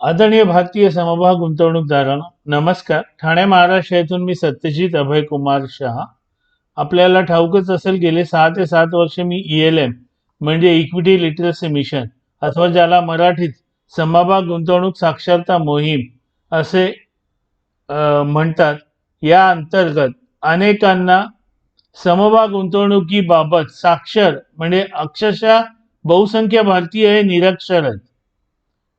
आदरणीय भारतीय समभाग गुंतवणूकदारांनो नमस्कार. ठाणे महाराष्ट्र येथून मी सत्यजित अभय कुमार शहा. आपल्याला ठाऊकच असेल गेले 6 ते 7 वर्ष मी ELM म्हणजे इक्विटी लिटरसी मिशन अथवा ज्याला मराठीत समभाग गुंतवणूक साक्षरता मोहीम असे म्हणतात, या अंतर्गत अनेकांना समभाग गुंतवणुकीबाबत साक्षर म्हणजे अक्षरशः बहुसंख्य भारतीय हे निरक्षर आहेत,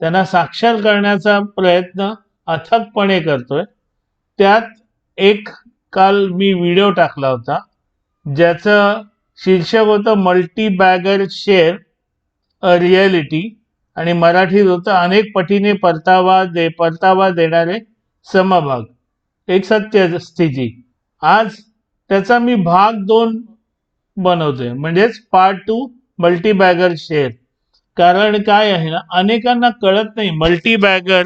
त्यांना साक्षर करण्याचा प्रयत्न अथकपणे करतोय. त्यात एक काल मी व्हिडिओ टाकला होता ज्याचं शीर्षक होतं मल्टी बॅगर शेअर अ रिॲलिटी आणि मराठीत होतं अनेक पटीने परतावा देणारे समभाग एक सत्य स्थिती. आज त्याचा मी भाग 2 बनवतोय, म्हणजेच पार्ट 2 मल्टी बॅगर शेअर. कारण काय आहे ना, अनेकांना कळत नाही मल्टी बॅगर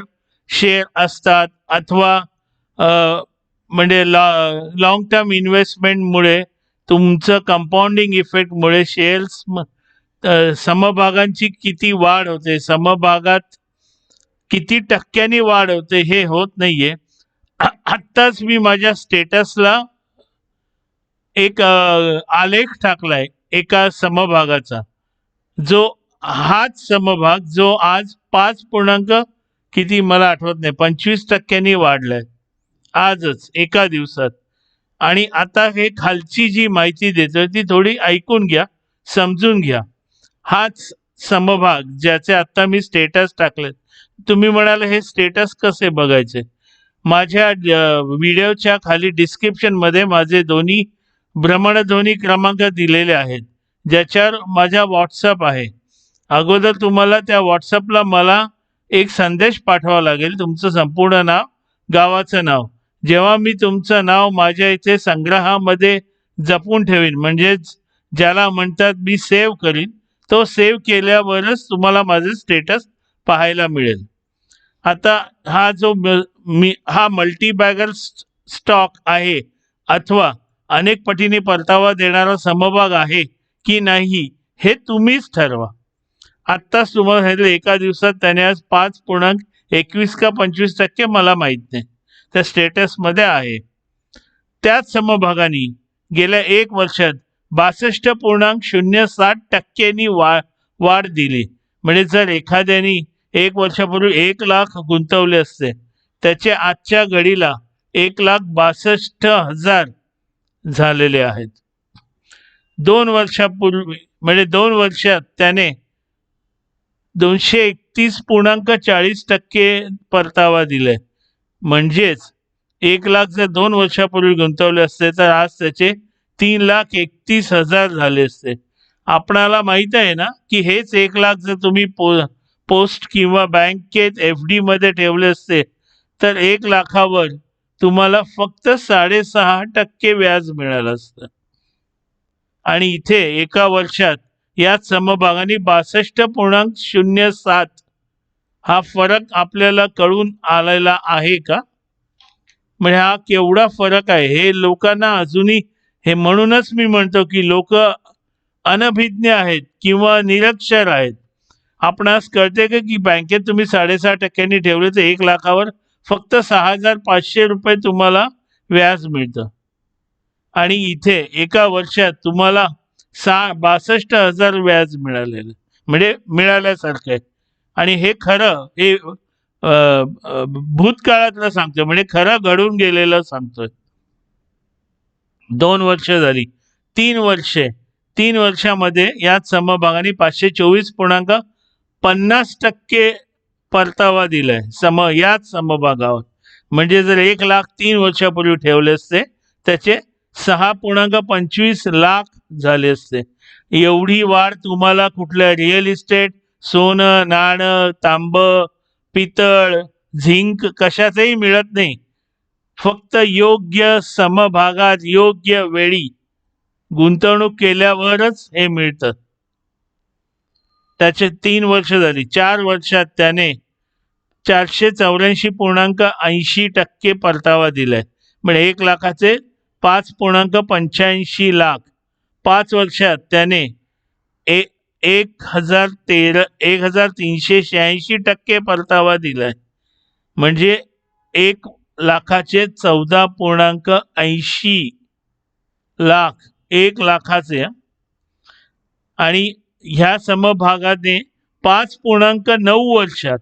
शेअर असतात अथवा म्हणजे लॉंग टर्म इन्व्हेस्टमेंटमुळे तुमचं कंपाऊंडिंग इफेक्टमुळे शेअर्स समभागांची किती वाढ होते, समभागात किती टक्क्यांनी वाढ होते हे होत नाहीये. आत्ताच मी माझ्या स्टेटसला एक आलेख टाकलाय एका समभागाचा, जो हाच समभाग जो आज 5 पूर्णांक किती मला आठवत नाही 25% वाढलाय आजच एका दिवसात. आणि आता हे खालची जी माहिती देतोय ती थोडी ऐकून घ्या, समजून घ्या. हाच समभाग ज्याचे आता मी स्टेटस टाकले. तुम्ही म्हणाले हे स्टेटस कसे बघायचे? माझ्या व्हिडिओच्या खाली डिस्क्रिप्शन मध्ये माझे दोन्ही भ्रमणध्वनी क्रमांक दिलेले आहेत, ज्याच्यावर माझा व्हॉट्सअप आहे. अगोदर तुम्हाला त्या व्हॉट्सअपला मला एक संदेश पाठवावा लागेल, तुमचं संपूर्ण नाव, गावाचं नाव. जेव्हा मी तुमचं नाव माझ्या इथे संग्रहामध्ये जपून ठेवीन, म्हणजेच ज्याला म्हणतात मी सेव्ह करीन, तो सेव्ह केल्यावरच तुम्हाला माझं स्टेटस पाहायला मिळेल. आता हा जो हा मल्टी बॅगर स्टॉक आहे अथवा अनेक पटीने परतावा देणारा समभाग आहे की नाही हे तुम्हीच ठरवा. आत्ताच तुम्हाला सांगितलं एका दिवसात त्याने आज 5.21 का 25% मला माहीत नाही, त्या स्टेटसमध्ये आहे. त्याच समभागाने गेल्या 1 वर्षात 62.07% वाढ दिली. म्हणजे जर एखाद्याने 1 वर्षापूर्वी 1 लाख गुंतवले असते, त्याचे आजच्या घडीला 1,62,000 झालेले आहेत. 2 वर्षापूर्वी म्हणजे 2 वर्षात त्याने 231.40% परतावा दिलाय. म्हणजेच 1 लाख जर 2 वर्षापूर्वी गुंतवले असते तर आज त्याचे 3,31,000 झाले असते. आपणाला माहित आहे ना की हेच 1 लाख जर तुम्ही पोस्ट किंवा बँकेत FD मध्ये ठेवले असते तर 1 लाखावर तुम्हाला फक्त 6.5% व्याज मिळालं असतं. आणि इथे एका वर्षात याच समभागाने 62.07 हा फरक आपल्याला कळून आलेला आहे का? म्हणजे हा केवढा फरक आहे हे लोकांना अजूनही, हे म्हणूनच मी म्हणतो की लोक अनभिज्ञ आहेत किंवा निरक्षर आहेत. आपणास कळते का की बँकेत तुम्ही 6.5% ठेवले तर 1 लाखावर फक्त 6,500 रुपये तुम्हाला व्याज मिळतं, आणि इथे एका वर्षात तुम्हाला 62,000 व्याज मिळालेलं, म्हणजे मिळाल्यासारखं आहे. आणि हे खरं, हे भूतकाळातलं सांगतोय, म्हणजे खरं घडून गेलेलं सांगतोय. 2 वर्ष झाली, 3 वर्षामध्ये याच समभागाने 524.50% परतावा दिलाय याच समभागावर. म्हणजे जर 1 लाख 3 वर्षापूर्वी ठेवले असते त्याचे 6.25 लाख झाले असते. एवढी वाढ तुम्हाला कुठल्या रिअल इस्टेट, सोनं, नाणं, तांबं, पितळ, झिंक कशातही मिळत नाही. फक्त योग्य समभागात योग्य वेळी गुंतवणूक केल्यावरच हे मिळतं. त्याचे 3 वर्ष झाली. 4 वर्षात त्याने 484.80% परतावा दिलाय. म्हणजे 1 लाखाचे 5.85 लाख. 5 वर्षात त्याने 1,386% परतावा दिलाय. म्हणजे 1,14.80 लाख 1 लाखाचे, आणि ह्या समभागाने 5.9 वर्षात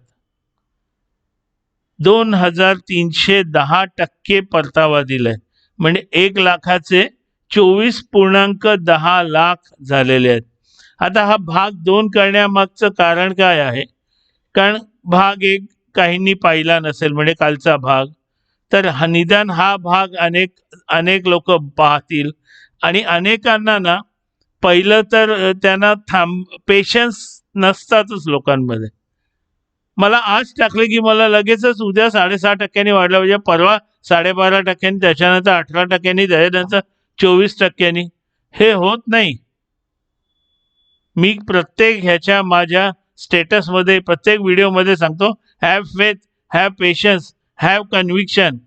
2,310% परतावा दिलाय. म्हणजे 1 लाखाचे 24.10 लाख झालेले आहेत. आता हा भाग 2 करण्यामागचं कारण काय आहे? कारण भाग 1 काहींनी पाहिला नसेल, म्हणजे कालचा भाग, तर निदान हा भाग अनेक लोक पाहतील. आणि अनेकांना ना पहिलं तर त्यांना पेशन्स नसतातच लोकांमध्ये. मला आज टाकले की मला लगेचच उद्या 6.5% वाढला पाहिजे, परवा 12.5%, त्याच्यानंतर 18%, त्याच्यानंतर 24%. हे होत नाही. मी प्रत्येक ह्याच्या माझ्या स्टेटसमध्ये, प्रत्येक व्हिडिओमध्ये सांगतो, have faith, have patience, have conviction.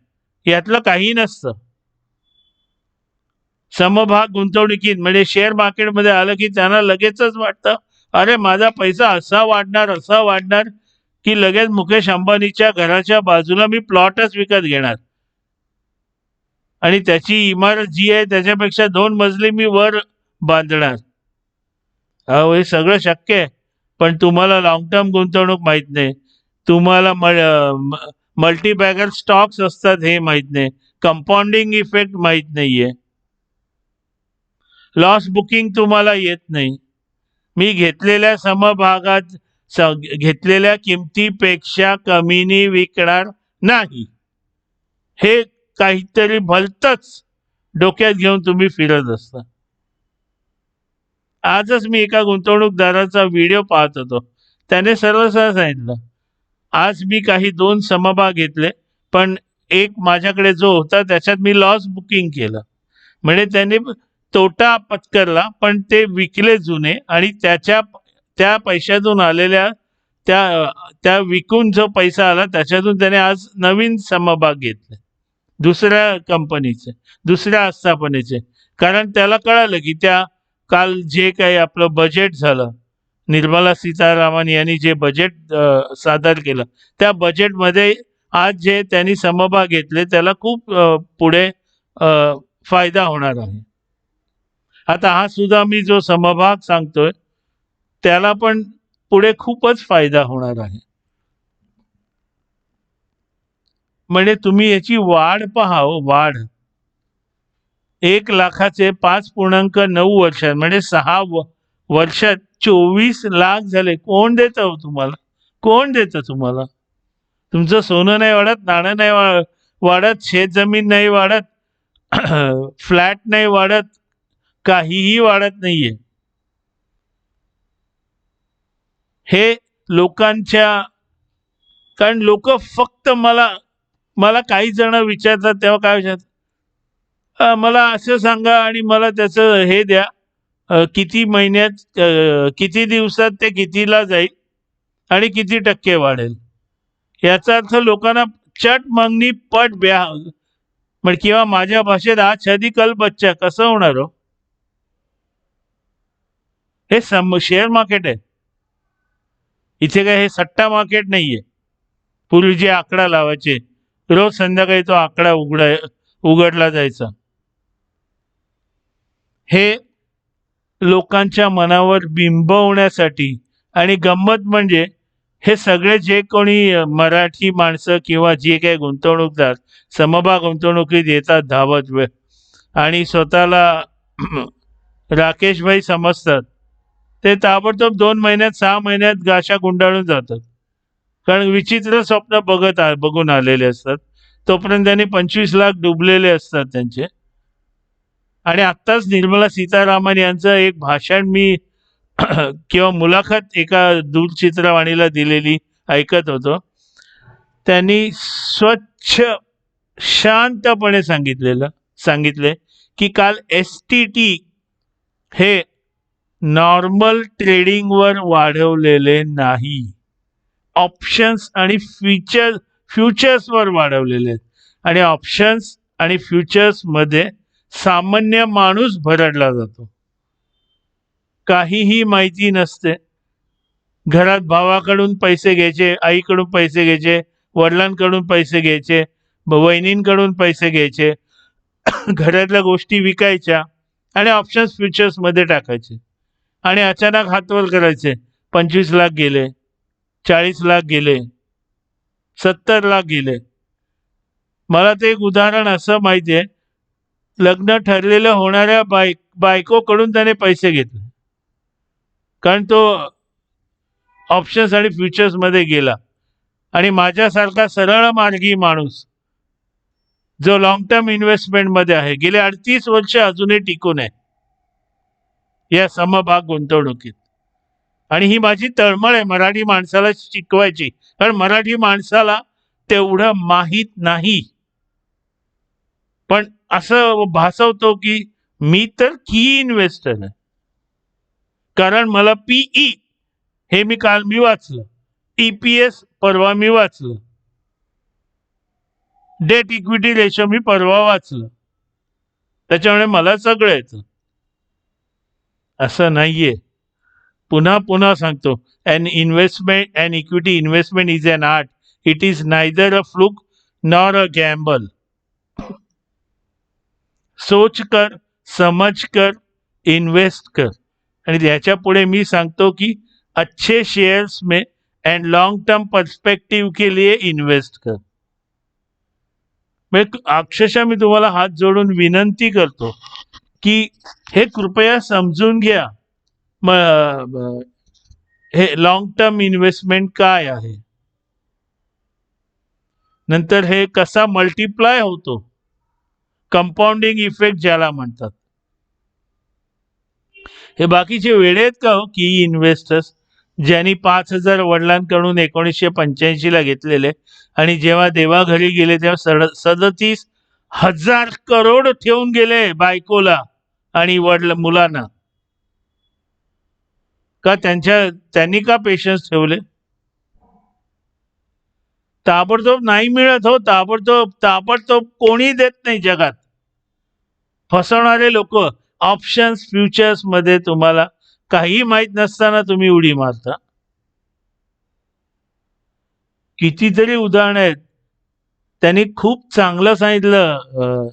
यातलं काही नसतं. समभाग गुंतवणुकीत म्हणजे शेअर मार्केटमध्ये आलं की त्यांना लगेचच वाटतं, अरे माझा पैसा असा वाढणार की लगेच मुकेश अंबानीच्या घराच्या बाजूला मी प्लॉटच विकत घेणार आणि त्याची इमारत जी आहे त्याच्यापेक्षा 2 मजली मी वर बांधणार. हे सगळं शक्य आहे, पण तुम्हाला लॉंग टर्म गुंतवणूक माहित नाही. तुम्हाला मल्टीबॅगर स्टॉक्स असतात हे माहित नाही. कंपाऊंडिंग इफेक्ट माहित नाहीये. लॉस बुकिंग तुम्हाला येत नाही. मी घेतलेल्या समभागात घेतलेल्या किमतीपेक्षा कमीनी विकणार नाही. हे काहीतरी भलतंच डोक्यात घेऊन तुम्ही फिरत असता. आजच मी एका गुंतवणूकदाराचा व्हिडिओ पाहत होतो. त्याने सरळ सांगितलं, आज मी काही 2 समभाग घेतले, पण एक माझ्याकडे जो होता त्याच्यात मी लॉस बुकिंग केलं. म्हणजे त्याने तोटा पत्करला, पण ते विकले जुने, आणि त्या पैशातून आलेल्या त्या विकून जो पैसा आला त्याच्यातून त्याने आज नवीन समभाग घेतले, दुसऱ्या कंपनीचे, दुसऱ्या आस्थापनेचे. कारण त्याला कळालं की काल जे काही आपलं बजेट झालं, निर्मला सीतारामन यांनी जे बजेट सादर केलं, त्या बजेटमध्ये आज जे त्यांनी समभाग घेतले त्याला खूप पुढे फायदा होणार आहे. आता हा सुद्धा मी जो समभाग सांगतोय त्याला पण पुढे खूपच फायदा होणार आहे. म्हणजे तुम्ही याची वाढ पहा, वाढ 1 लाखाचे 5.9 वर्षात, म्हणजे 6 वर्षात 24 लाख झाले. कोण देतं तुम्हाला? कोण देतं तुम्हाला? तुमचं सोनं नाही वाढत, नाणं नाही वाढत, शेतजमीन नाही वाढत, फ्लॅट नाही वाढत, काहीही वाढत नाहीये. हे लोकांच्या, कारण लोक फक्त मला काही जण विचारतात तेव्हा काय विचारतात, मला असं सांगा आणि मला त्याचं हे द्या, किती महिन्यात, किती दिवसात ते कितीला जाईल आणि किती टक्के वाढेल. याचा अर्थ लोकांना चट मागणी पट ब्या, म्हणजे किंवा माझ्या भाषेत आज शादी कल बच्चा कसं होणार हो? हे शेअर मार्केट आहे. इथे काय हे सट्टा मार्केट नाहीये. पूर्वी जे आकडा लावायचे, रोज संध्याकाळी तो आकडा उघडला जायचा. हे लोकांच्या मनावर बिंबवण्यासाठी. आणि गंमत म्हणजे हे सगळे जे कोणी मराठी माणसं किंवा जे काही गुंतवणूकदार समभाग गुंतवणुकीत येतात धावत वेळ, आणि स्वतःला राकेशभाई समजतात, ते ताबडतोब 2 महिन्यात 6 महिन्यात गाशा गुंडाळून जातात. कारण विचित्र स्वप्न बघून आलेले असतात. तोपर्यंत त्यांनी 25 लाख डुबलेले असतात त्यांचे. आणि आत्ताच निर्मला सीतारामन यांचं एक भाषण मी किंवा मुलाखत एका दूरचित्रवाणीला दिलेली ऐकत होतो. त्यांनी स्वच्छ शांतपणे सांगितले की काल STT हे नॉर्मल ट्रेडिंगवर वाढवलेले नाही, ऑप्शन्स आणि फ्युचर्सवर वाढवलेले आहेत. आणि ऑप्शन्स आणि फ्युचर्स मध्ये सामान्य माणूस भरडला जातो. काहीही माहिती नसते. घरात भावाकडून पैसे घ्यायचे, आईकडून पैसे घ्यायचे, वडिलांकडून पैसे घ्यायचे, वहिनींकडून पैसे घ्यायचे, घरातल्या गोष्टी विकायच्या आणि ऑप्शन्स फ्युचर्समध्ये टाकायचे आणि अचानक हातवर करायचे. 25 लाख गेले, 40 लाख गेले, 70 लाख गेले. मला ते एक उदाहरण असं माहिती आहे, लग्न ठरलेलं होणाऱ्या बायकोकडून त्याने पैसे घेतले, कारण तो ऑप्शन्स आणि फ्युचर्समध्ये गेला. आणि माझ्यासारखा सरळ मार्गी माणूस जो लॉंग टर्म इन्व्हेस्टमेंटमध्ये आहे, गेले 38 वर्ष अजूनही टिकून आहे या समभाग गुंतवणुकीत. आणि ही माझी तळमळ आहे मराठी माणसाला शिकवायची, कारण मराठी माणसाला तेवढं माहीत नाही. पण असं भासवतो की मी तर की इन्व्हेस्टर आहे, कारण मला पीई हे काल मी वाचलं, EPS परवा मी वाचलं, डेट इक्विटी रेशो मी परवा वाचलं, त्याच्यामुळे मला सगळं येतं. असं नाहीये. पुन्हा पुन्हा सांगतो, an equity investment is an art. It is neither a fluke nor a gamble. सोच कर, समझ कर, इन्वेस्ट कर. आणि त्याच्या पुढे मी सांगतो की अच्छे शेयर्स में एंड लॉन्ग टर्म पर्सपेक्टिव के लिए इन्वेस्ट कर. अक्षरशः मी तुम्हाला हात जोडून विनंती करतो की हे कृपया समजून घ्या, हे लॉंग टर्म इन्व्हेस्टमेंट काय आहे, नंतर हे कसा मल्टिप्लाय होतो, कंपाऊंडिंग इफेक्ट ज्याला म्हणतात. हे बाकीचे वेळे आहेत का हो की इन्व्हेस्टर्स, ज्यांनी 5,000 वडिलांकडून 1985ला घेतलेले आणि जेव्हा देवाघरी गेले तेव्हा 37,000 करोड ठेवून गेले बायकोला आणि मुलांना. का त्यांनी का पेशन्स ठेवले? ताबडतोब नाही मिळत हो, ताबडतोब कोणी देत नाही जगात. फसवणारे लोक ऑप्शन्स फ्युचर्स मध्ये तुम्हाला काही माहित नसताना तुम्ही उडी मारता. कितीतरी उदाहरण आहेत. त्यांनी खूप चांगलं सांगितलं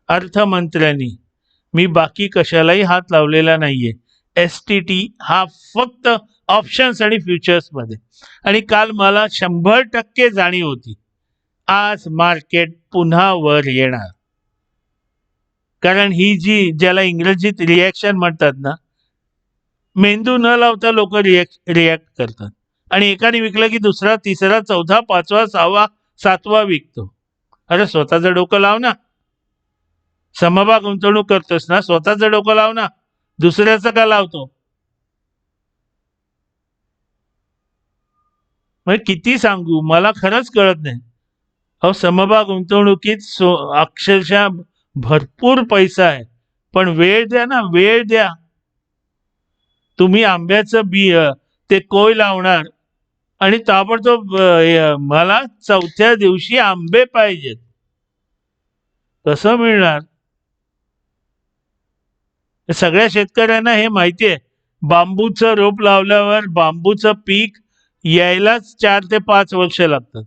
अर्थमंत्र्यांनी, मी बाकी कशालाही हात लावलेला नाहीये. STT हा फक्त ऑप्शन्स आणि फ्युचर्स मध्ये. आणि काल मला 100% जाणीव होती, आज मार्केट पुन्हा वर येणार. कारण ही जी ज्याला इंग्रजीत रिॲक्शन म्हणतात ना, मेंदू न लावता लोक रिॲक्ट करतात. आणि एकाने विकलं की दुसरा, तिसरा, चौथा, पाचवा, 6वा, 7वा विकतो. अरे स्वतःचं डोकं लाव ना. समभाग गुंतवणूक करतोस ना, स्वतःचं डोकं लाव ना, दुसऱ्याचं का लावतो? म्हणजे किती सांगू, मला खरंच कळत नाही. अहो, समभाग गुंतवणुकीत अक्षरशः भरपूर पैसा आहे, पण वेळ द्या ना, वेळ द्या. तुम्ही आंब्याचं ते कोय लावणार आणि ताबडतोब मला 4थ्या दिवशी आंबे पाहिजेत, कसं मिळणार? सगळ्या शेतकऱ्यांना हे माहिती आहे. बांबूचं रोप लावल्यावर बांबूचं पीक यायलाच 4 ते 5 वर्ष लागतात.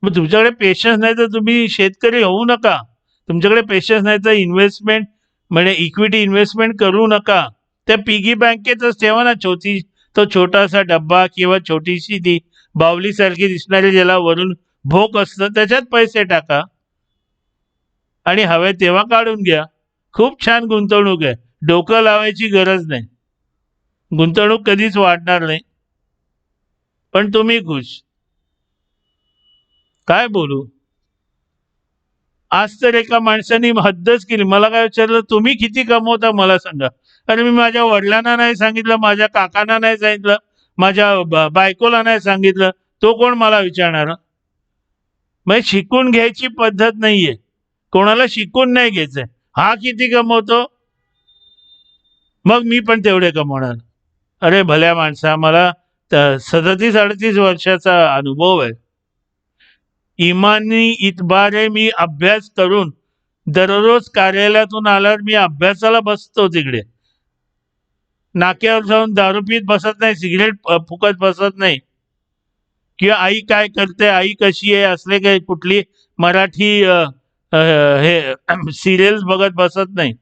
मग तुमच्याकडे पेशन्स नाही तर तुम्ही शेतकरी होऊ नका. तुमच्याकडे पेशन्स नाही तर इन्व्हेस्टमेंट म्हणजे इक्विटी इन्व्हेस्टमेंट करू नका. त्या पिगी बँकेतच ठेवा ना, तो छोटासा डब्बा किंवा छोटीशी ती बावलीसारखी दिसणारी ज्याला वरून भोक असतं, त्याच्यात पैसे टाका आणि हवे तेव्हा काढून घ्या. खूप छान गुंतवणूक आहे, डोकं लावायची गरज नाही. गुंतवणूक कधीच वाढणार नाही, पण तुम्ही खुश. काय बोलू? आज तर एका माणसाने हद्दच केली. मला काय विचारलं, तुम्ही किती कमवता मला सांगा. अरे मी माझ्या वडिलांना नाही सांगितलं, माझ्या काकांना नाही सांगितलं, माझ्या बायकोला नाही सांगितलं, तो कोण मला विचारणार? म्हणजे शिकून घ्यायची पद्धत नाहीये, कोणाला शिकून नाही घ्यायचंय. हा किती कमवतो, मग मी पण तेवढे कमवणार. अरे भल्या माणसा, मला 37-38 वर्षाचा अनुभव आहे. इमानी इतबारे मी अभ्यास करून दररोज कार्यालयातून आल्यावर मी अभ्यासाला बसतो. तिकडे नाक्यावर जाऊन दारू पीत बसत नाही, सिगरेट फुकत बसत नाही. किंवा आई काय करते, आई कशी आहे, असले काही कुठली मराठी हे सिरियल्स बघत बसत नाही,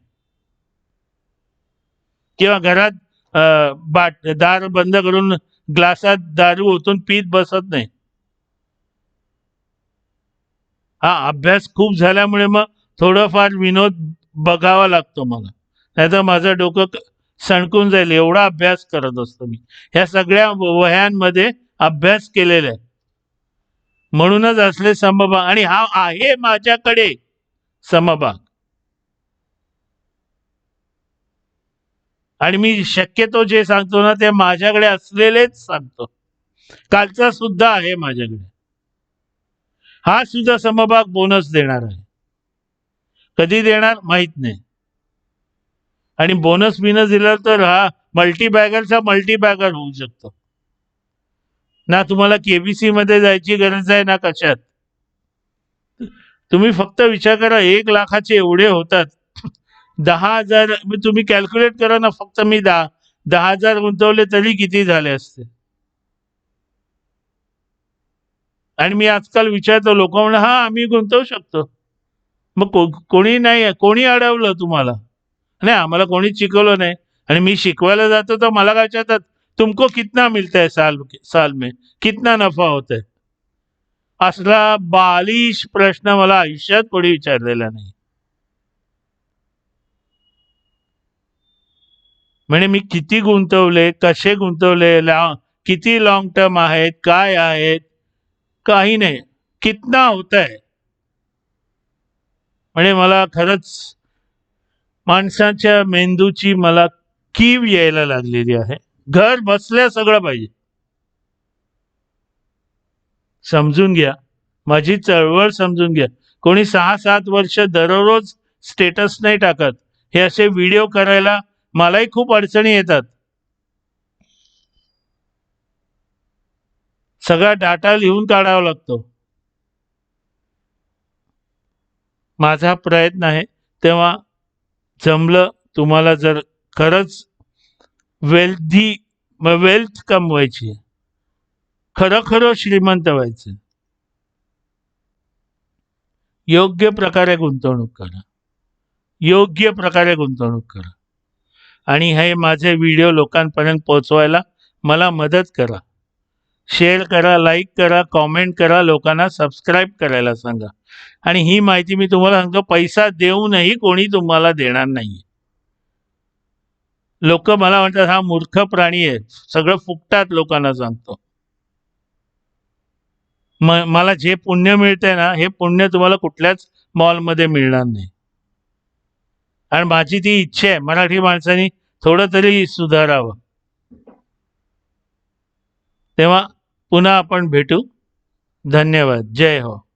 किंवा घरात दार बंद करून ग्लासात दारू ओतून पीत बसत नाही. हा अभ्यास खूप झाल्यामुळे मग थोडंफार विनोद बघावा लागतो मला, नाहीतर माझं डोकं सणकून जाईल, एवढा अभ्यास करत असतो मी. ह्या सगळ्या वह्यांमध्ये अभ्यास केलेला आहे, म्हणूनच असले समभाग. आणि हा आहे माझ्याकडे समभाग, आणि मी शक्यतो जे सांगतो ना ते माझ्याकडे असलेलेच सांगतो. कालचा सुद्धा आहे माझ्याकडे, हा सुद्धा समभाग बोनस देणार आहे. कधी देणार माहित नाही, आणि बोनस बिनस दिला तर हा मल्टीबॅगरचा मल्टीबॅगर होऊ शकतो. ना तुम्हाला केबीसी मध्ये जायची गरज आहे, ना कशात. तुम्ही फक्त विचार करा, 1,00,000चे एवढे होतात. 10,000 तुम्ही कॅल्क्युलेट करा ना, फक्त मी 10,000 गुंतवले तरी किती झाले असते. आणि मी आजकाल विचारतो, लोक म्हणा हा आम्ही गुंतवू शकतो. मग कोणी नाही, कोणी अडवलं तुम्हाला? नाही, आम्हाला कोणीच शिकवलं नाही. आणि मी शिकवायला जातो तर मला काय विचारतात, तुमको कितना मिलता है साल में, कितना नफा होता है? असला बालिश प्रश्न मला आयुष्यात कोणी विचारलेला नाही. म्हणजे मी किती गुंतवले, कसे गुंतवले, किती लॉंग टर्म आहेत, काय आहेत, काही नाही. कितना होता है. म्हणजे मला खरंच माणसाच्या मेंदूची मला कीव यायला लागलेली आहे. घर बसल्या सगळं पाहिजे. समजून घ्या, माझी चळवळ समजून घ्या. कोणी 6-7 वर्ष दररोज स्टेटस नाही टाकत. हे असे व्हिडिओ करायला मलाही खूप अडचणी येतात. सगळा डाटा लिहून काढावा लागतो. माझा प्रयत्न आहे, तेव्हा जमलं तुम्हाला जर खरंच वेल्थ कमवायची, खरं खरं श्रीमंत व्हायचं, योग्य प्रकारे गुंतवणूक करा, योग्य प्रकारे गुंतवणूक करा. आणि हे माझे व्हिडिओ लोकांपर्यंत पोहोचवायला मला मदत करा. शेअर करा, लाईक करा, कॉमेंट करा, लोकांना सबस्क्राईब करायला सांगा. आणि ही माहिती मी तुम्हाला सांगतो, पैसा देऊनही कोणी तुम्हाला देणार नाही. लोक मला म्हणतात हा मूर्ख प्राणी आहे, सगळं फुकटात लोकांना सांगतो. मला जे पुण्य मिळतंय ना, हे पुण्य तुम्हाला कुठल्याच मॉलमध्ये मिळणार नाही. आणि माझी ती इच्छा आहे, मराठी माणसांनी थोडं तरी सुधारावं. तेव्हा पुन्हा आपण भेटू. धन्यवाद. जय हो.